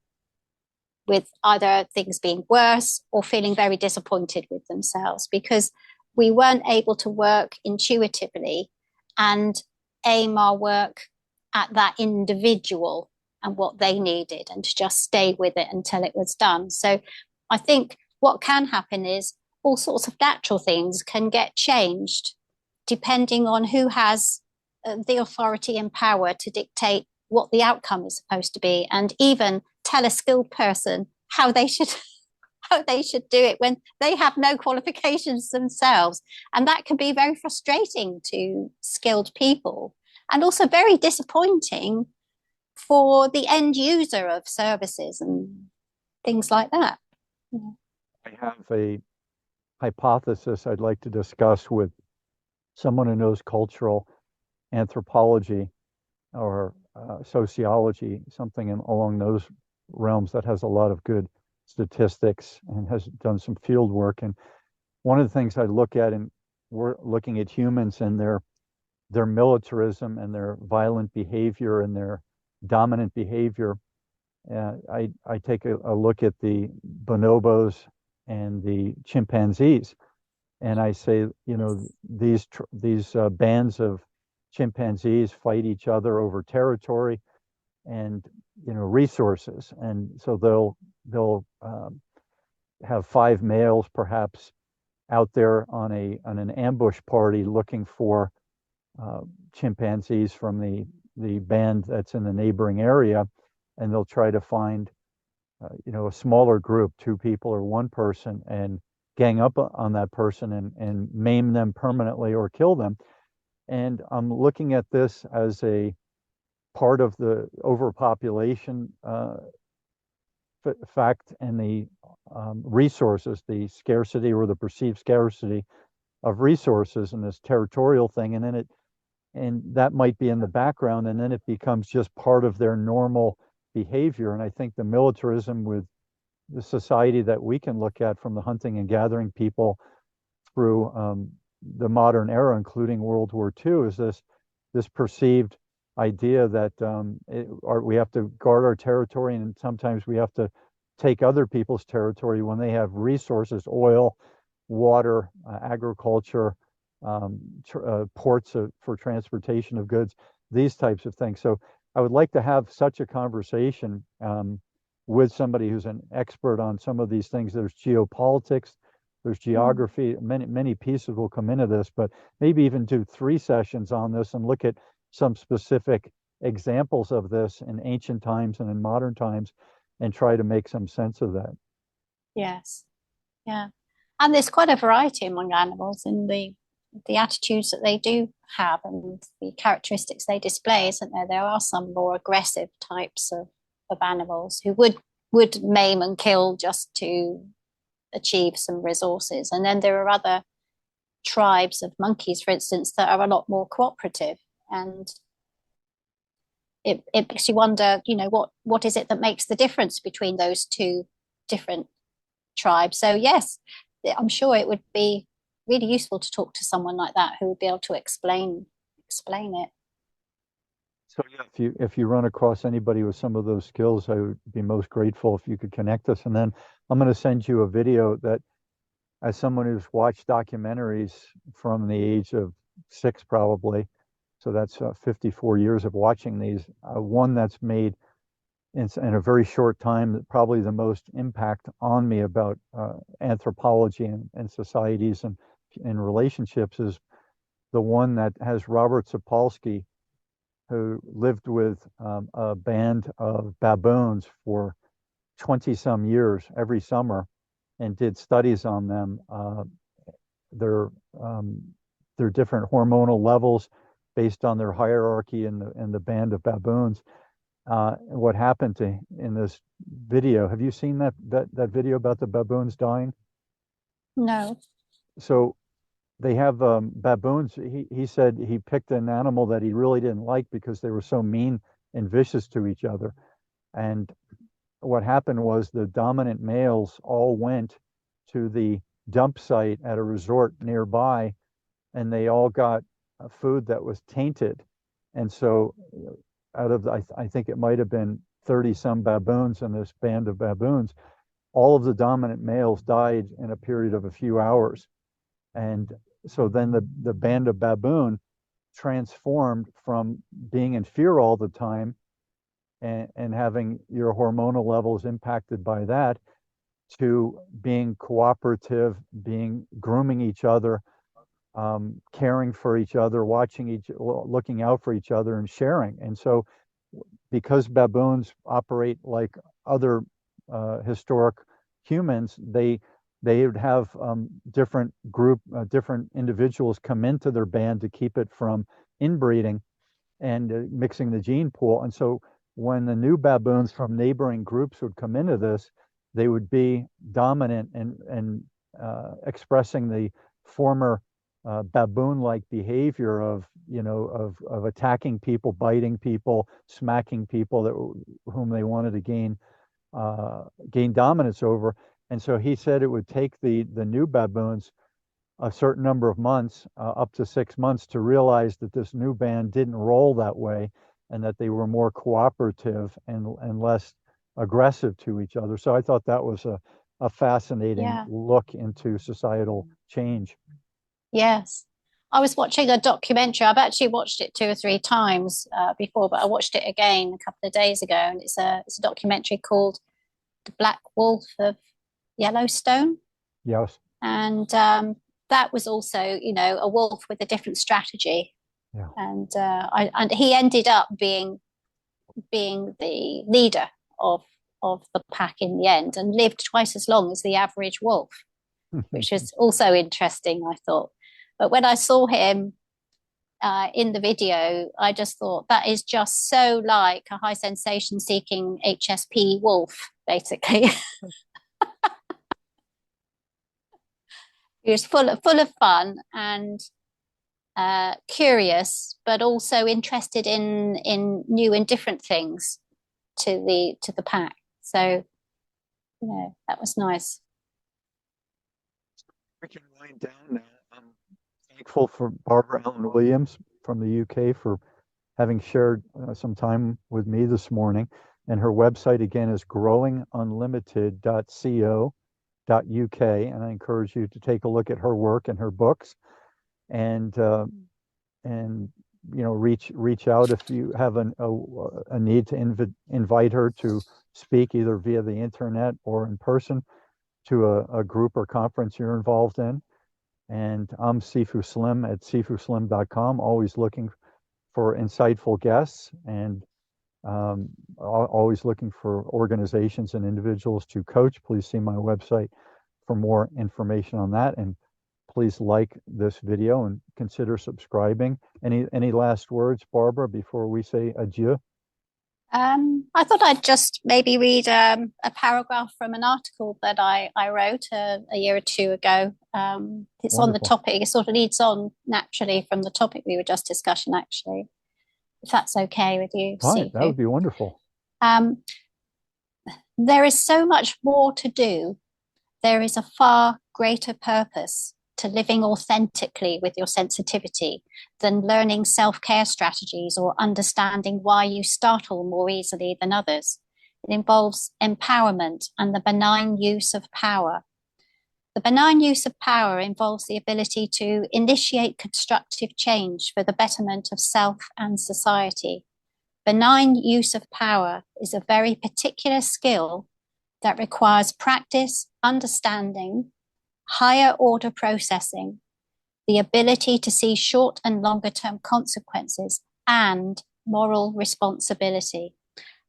with either things being worse or feeling very disappointed with themselves, because we weren't able to work intuitively and aim our work at that individual and what they needed, and to just stay with it until it was done. So I think what can happen is all sorts of natural things can get changed depending on who has the authority and power to dictate what the outcome is supposed to be, and even tell a skilled person how they should do it when they have no qualifications themselves. And that can be very frustrating to skilled people, and also very disappointing for the end user of services and things like that. I have a hypothesis I'd like to discuss with someone who knows cultural anthropology or sociology, something along those realms, that has a lot of good statistics and has done some field work. And one of the things I look at, and we're looking at humans and their militarism and their violent behavior and their dominant behavior. I take a look at the bonobos and the chimpanzees, and I say, you know, these bands of chimpanzees fight each other over territory and, you know, resources, and so they'll have 5 males perhaps out there on an ambush party looking for chimpanzees from the band that's in the neighboring area, and they'll try to find you know, a smaller group, 2 people or 1 person, and gang up on that person and maim them permanently or kill them. And I'm looking at this as a part of the overpopulation fact and the resources, the scarcity or the perceived scarcity of resources and this territorial thing. And then and that might be in the background, and then it becomes just part of their normal behavior. And I think the militarism with the society that we can look at from the hunting and gathering people through the modern era, including World War II, is this perceived idea that we have to guard our territory, and sometimes we have to take other people's territory when they have resources, oil, water, agriculture, ports for transportation of goods, these types of things. So I would like to have such a conversation with somebody who's an expert on some of these things. There's geopolitics, there's geography, many pieces will come into this, but maybe even do 3 sessions on this and look at some specific examples of this in ancient times and in modern times and try to make some sense of that. Yes. Yeah. And there's quite a variety among animals in the attitudes that they do have and the characteristics they display, isn't there? There are some more aggressive types of animals who would maim and kill just to achieve some resources. And then there are other tribes of monkeys, for instance, that are a lot more cooperative. And it makes you wonder, what is it that makes the difference between those two different tribes? So yes, I'm sure it would be really useful to talk to someone like that who would be able to explain it. So yeah, if you run across anybody with some of those skills, I would be most grateful if you could connect us. And then I'm going to send you a video that, as someone who's watched documentaries from the age of 6 probably, so that's 54 years of watching these, one that's made in a very short time probably the most impact on me about anthropology and societies and relationships is the one that has Robert Sapolsky, who lived with a band of baboons for 20 some years every summer and did studies on them, their different hormonal levels based on their hierarchy in the band of baboons. What happened in this video? Have you seen that video about the baboons dying? No. So they have baboons. He said he picked an animal that he really didn't like because they were so mean and vicious to each other. And what happened was the dominant males all went to the dump site at a resort nearby, and they all got food that was tainted. And so out of I think it might have been 30 some baboons in this band of baboons, all of the dominant males died in a period of a few hours. And so then the band of baboon transformed from being in fear all the time and having your hormonal levels impacted by that to being cooperative, grooming each other, caring for each other, looking out for each other, and sharing. And so, because baboons operate like other historic humans, they would have different individuals come into their band to keep it from inbreeding and mixing the gene pool. And so, when the new baboons from neighboring groups would come into this, they would be dominant and expressing the former baboon-like behavior of attacking people, biting people, smacking people whom they wanted to gain dominance over. And so he said it would take the new baboons a certain number of months, up to 6 months, to realize that this new band didn't roll that way, and that they were more cooperative and less aggressive to each other. So I thought that was a fascinating look into societal change. Yes. I was watching a documentary. I've actually watched it 2 or 3 times before, but I watched it again a couple of days ago, and it's a documentary called The Black Wolf of Yellowstone. Yes. And that was also, a wolf with a different strategy. Yeah. And he ended up being the leader of the pack in the end, and lived twice as long as the average wolf, which was also interesting, I thought. But when I saw him in the video, I just thought that is just so like a high sensation seeking HSP wolf, basically. He was full of fun and curious, but also interested in new and different things to the pack. So, that was nice. We can wind down now. I'm thankful for Barbara Allen Williams from the UK for having shared some time with me this morning. And her website again is growingunlimited.co.uk. And I encourage you to take a look at her work and her books, and reach out if you have a need to invite her to speak either via the internet or in person to a group or conference you're involved in. And I'm Sifu Slim at sifuslim.com, always looking for insightful guests, and always looking for organizations and individuals to coach. Please see my website for more information on that. And please like this video and consider subscribing. Any last words, Barbara, before we say adieu? I thought I'd just maybe read a paragraph from an article that I wrote a year or two ago. It's Wonderful. On the topic. It sort of leads on naturally from the topic we were just discussing, actually, if that's okay with you. Fine, that would be wonderful. There is so much more to do. There is a far greater purpose to living authentically with your sensitivity than learning self-care strategies or understanding why you startle more easily than others. It involves empowerment and the benign use of power. The benign use of power involves the ability to initiate constructive change for the betterment of self and society. Benign use of power is a very particular skill that requires practice, understanding, higher order processing, the ability to see short and longer term consequences, and moral responsibility.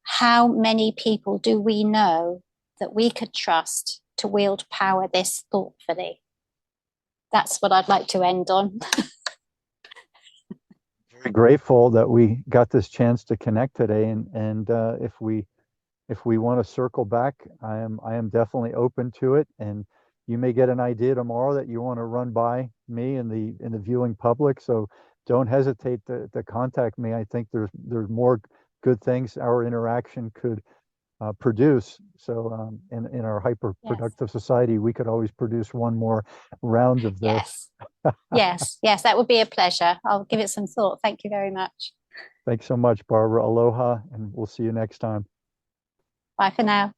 How many people do we know that we could trust to wield power this thoughtfully? That's what I'd like to end on. Very grateful that we got this chance to connect today, and if we want to circle back, I am definitely open to it. And you may get an idea tomorrow that you want to run by me in the viewing public. So don't hesitate to contact me. I think there's more good things our interaction could produce. So in our hyper productive society, we could always produce one more round of this. Yes, that would be a pleasure. I'll give it some thought. Thank you very much. Thanks so much, Barbara. Aloha, and we'll see you next time. Bye for now.